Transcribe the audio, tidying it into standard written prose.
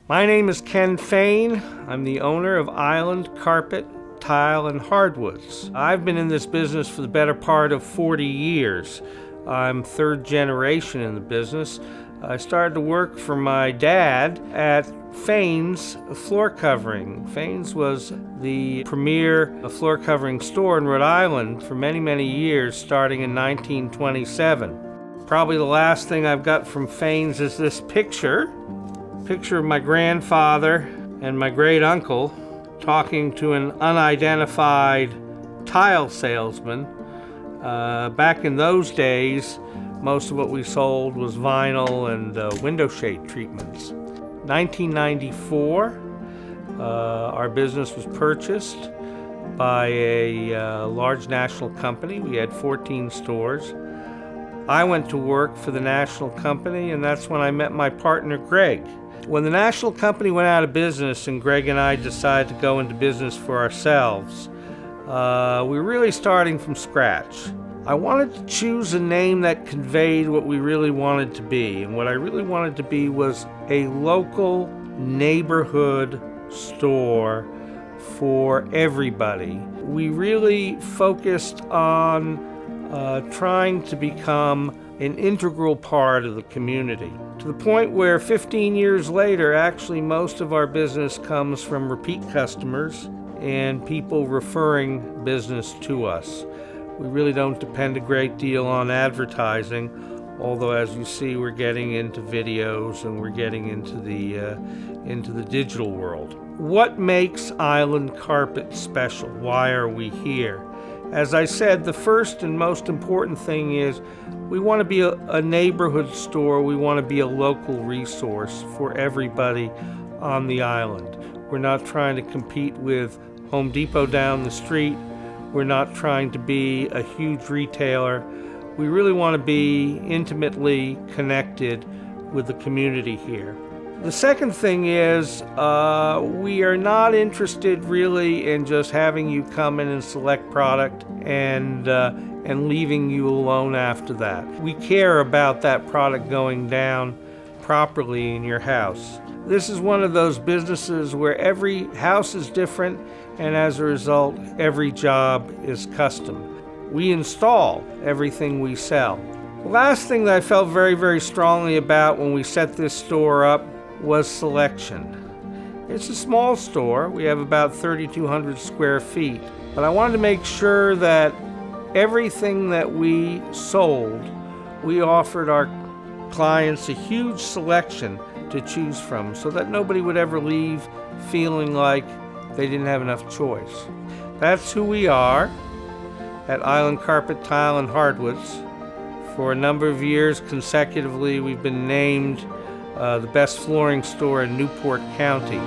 My name is Ken Fain. I'm the owner of Island Carpet, Tile, and Hardwoods. I've been in this business for the better part of 40 years. I'm third generation in the business. I started to work for my dad at FAIN'S floor covering. FAIN'S was the premier floor covering store in Rhode Island for many, many years, starting in 1927. Probably the last thing I've got from FAIN'S is this picture of my grandfather and my great uncle talking to an unidentified tile salesman. Back in those days, most of what we sold was vinyl and window shade treatments. 1994, our business was purchased by a large national company. We had 14 stores. I went to work for the national company, and that's when I met my partner, Greg. When the national company went out of business and Greg and I decided to go into business for ourselves, we were really starting from scratch. I wanted to choose a name that conveyed what we really wanted to be, and what I really wanted to be was a local neighborhood store for everybody. We really focused on trying to become an integral part of the community, to the point where 15 years later, actually most of our business comes from repeat customers and people referring business to us. We really don't depend a great deal on advertising, although as you see, we're getting into videos and we're getting into the digital world. What makes Island Carpet special? Why are we here? As I said, the first and most important thing is we want to be a neighborhood store. We want to be a local resource for everybody on the island. We're not trying to compete with Home Depot down the street. We're not trying to be a huge retailer. We really want to be intimately connected with the community here. The second thing is we are not interested really in just having you come in and select product and leaving you alone after that. We care about that product going down properly in your house. This is one of those businesses where every house is different, and as a result, every job is custom. We install everything we sell. The last thing that I felt very, very strongly about when we set this store up was selection. It's a small store. We have about 3,200 square feet. But I wanted to make sure that everything that we sold, we offered our clients a huge selection to choose from so that nobody would ever leave feeling like they didn't have enough choice. That's who we are at Island Carpet, Tile, and Hardwoods. For a number of years consecutively, we've been named the best flooring store in Newport County.